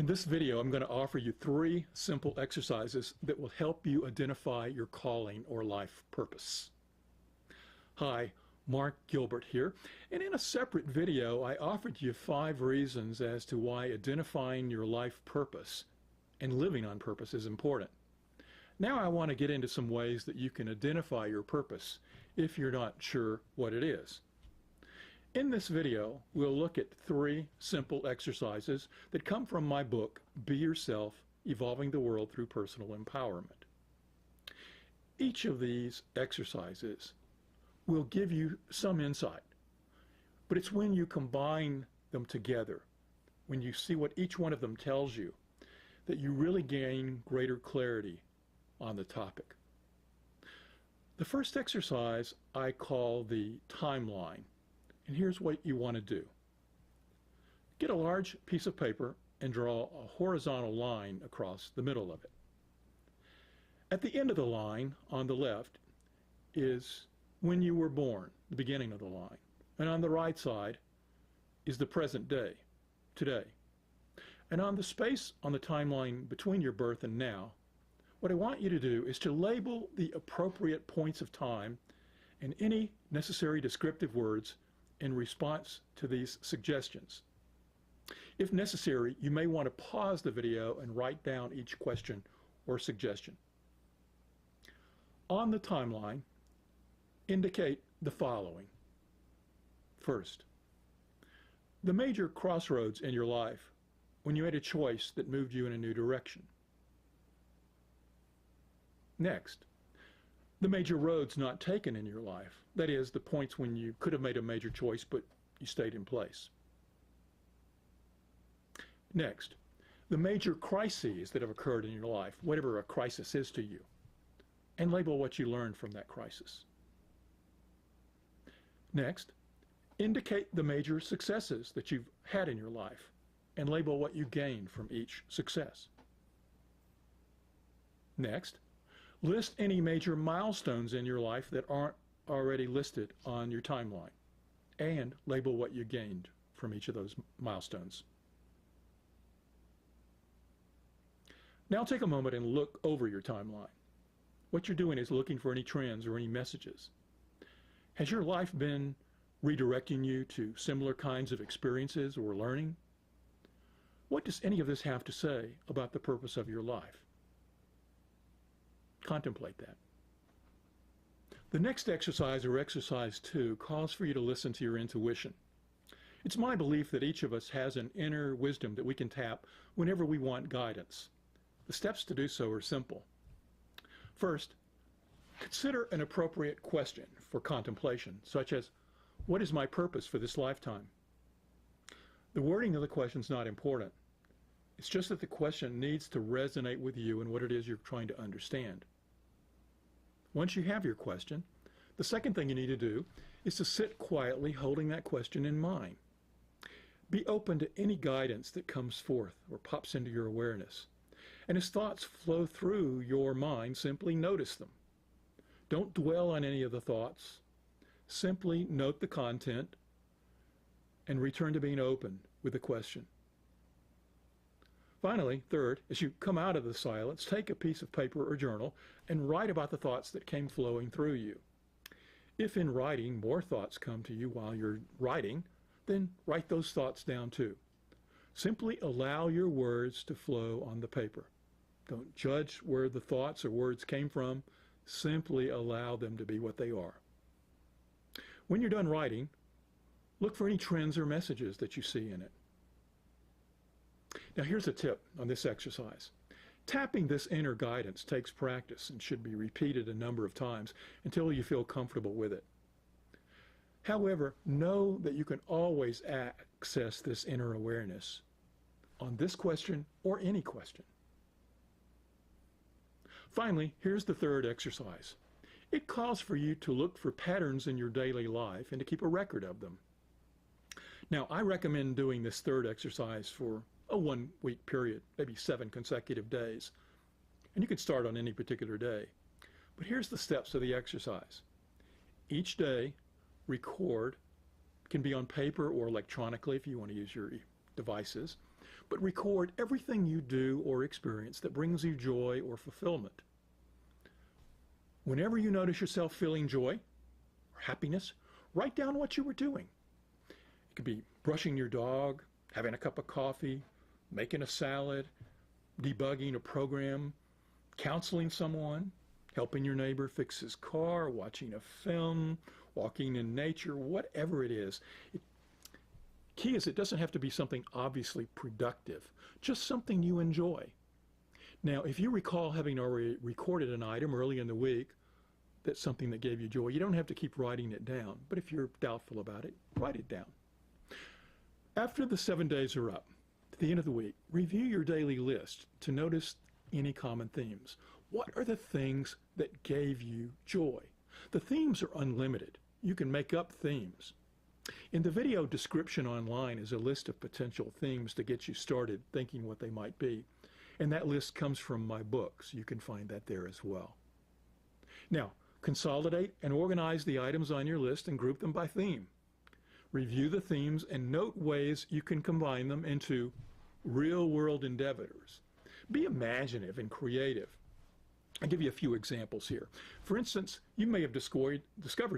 In this video, I'm going to offer you 3 simple exercises that will help you identify your calling or life purpose. Hi, Mark Gilbert here, and in a separate video, I offered you 5 reasons as to why identifying your life purpose and living on purpose is important. Now I want to get into some ways that you can identify your purpose if you're not sure what it is. In this video, we'll look at 3 simple exercises that come from my book, Be Yourself, Evolving the World Through Personal Empowerment. Each of these exercises will give you some insight, but it's when you combine them together, when you see what each one of them tells you, that you really gain greater clarity on the topic. The first exercise I call the timeline. And here's what you want to do. Get a large piece of paper and draw a horizontal line across the middle of it. At the end of the line on the left is when you were born, the beginning of the line. And on the right side is the present day, today. And on the space on the timeline between your birth and now, what I want you to do is to label the appropriate points of time and any necessary descriptive words in response to these suggestions. If necessary, you may want to pause the video and write down each question or suggestion. On the timeline, indicate the following. First, the major crossroads in your life when you made a choice that moved you in a new direction. Next, the major roads not taken in your life, that is, the points when you could have made a major choice but you stayed in place. Next, the major crises that have occurred in your life, whatever a crisis is to you, and label what you learned from that crisis. Next, indicate the major successes that you've had in your life and label what you gained from each success. Next, list any major milestones in your life that aren't already listed on your timeline and label what you gained from each of those milestones. Now take a moment and look over your timeline. What you're doing is looking for any trends or any messages. Has your life been redirecting you to similar kinds of experiences or learning? What does any of this have to say about the purpose of your life? Contemplate that. The next exercise, or exercise 2, calls for you to listen to your intuition. It's my belief that each of us has an inner wisdom that we can tap whenever we want guidance. The steps to do so are simple. First, consider an appropriate question for contemplation, such as, what is my purpose for this lifetime? The wording of the question is not important. It's just that the question needs to resonate with you and what it is you're trying to understand. Once you have your question, the second thing you need to do is to sit quietly holding that question in mind. Be open to any guidance that comes forth or pops into your awareness. And as thoughts flow through your mind, simply notice them. Don't dwell on any of the thoughts. Simply note the content and return to being open with the question. Finally, third, as you come out of the silence, take a piece of paper or journal and write about the thoughts that came flowing through you. If in writing more thoughts come to you while you're writing, then write those thoughts down too. Simply allow your words to flow on the paper. Don't judge where the thoughts or words came from. Simply allow them to be what they are. When you're done writing, look for any trends or messages that you see in it. Now here's a tip on this exercise. Tapping this inner guidance takes practice and should be repeated a number of times until you feel comfortable with it. However, know that you can always access this inner awareness on this question or any question. Finally, here's the third exercise. It calls for you to look for patterns in your daily life and to keep a record of them. Now, I recommend doing this third exercise for a 1-week period, maybe 7 consecutive days. And you can start on any particular day. But here's the steps of the exercise. Each day, record, can be on paper or electronically if you want to use your devices. but record everything you do or experience that brings you joy or fulfillment. Whenever you notice yourself feeling joy or happiness, write down what you were doing. It could be brushing your dog, having a cup of coffee, making a salad, debugging a program, counseling someone, helping your neighbor fix his car, watching a film, walking in nature, whatever it is. Key is it doesn't have to be something obviously productive, just something you enjoy. Now, if you recall having already recorded an item early in the week, that's something that gave you joy, you don't have to keep writing it down. But if you're doubtful about it, write it down. After the 7 days are up, at the end of the week, review your daily list to notice any common themes. What are the things that gave you joy? The themes are unlimited. You can make up themes. In the video description online is a list of potential themes to get you started thinking what they might be. And that list comes from my books. You can find that there as well. Now, consolidate and organize the items on your list and group them by theme. Review the themes and note ways you can combine them into real-world endeavors. Be imaginative and creative. I'll give you a few examples here. For instance, you may have discovered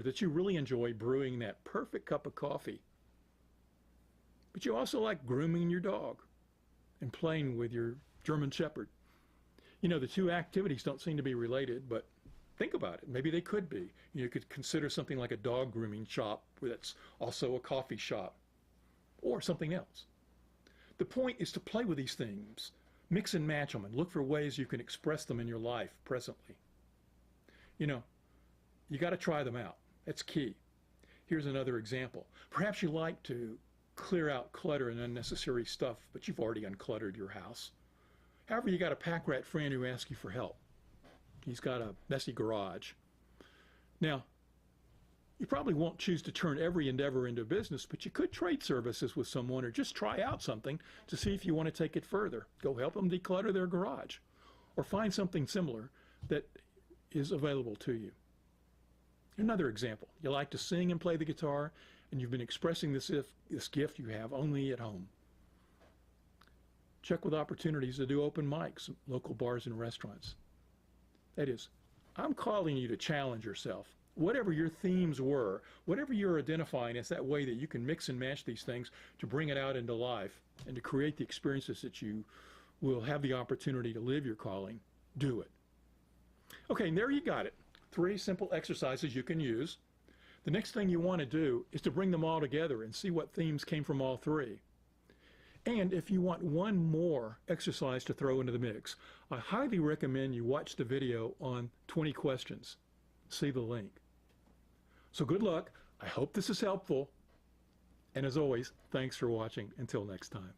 that you really enjoy brewing that perfect cup of coffee. But you also like grooming your dog and playing with your German Shepherd. You know, the two activities don't seem to be related, but think about it. Maybe they could be. You could consider something like a dog grooming shop that's also a coffee shop or something else. The point is to play with these things. Mix and match them and look for ways you can express them in your life presently. You know, you got to try them out. That's key. Here's another example. Perhaps you like to clear out clutter and unnecessary stuff, but you've already uncluttered your house. However, you got a pack rat friend who asks you for help. He's got a messy garage. Now, you probably won't choose to turn every endeavor into business, but you could trade services with someone or just try out something to see if you want to take it further. Go help them declutter their garage or find something similar that is available to you. Another example, you like to sing and play the guitar and you've been expressing this gift you have only at home. Check with opportunities to do open mics, local bars and restaurants. That is, I'm calling you to challenge yourself. Whatever your themes were, whatever you're identifying as that way that you can mix and match these things to bring it out into life and to create the experiences that you will have the opportunity to live your calling, do it. Okay, and there you got it. 3 simple exercises you can use. The next thing you want to do is to bring them all together and see what themes came from all 3. And if you want one more exercise to throw into the mix, I highly recommend you watch the video on 20 questions. See the link. So good luck. I hope this is helpful. And as always, thanks for watching. Until next time.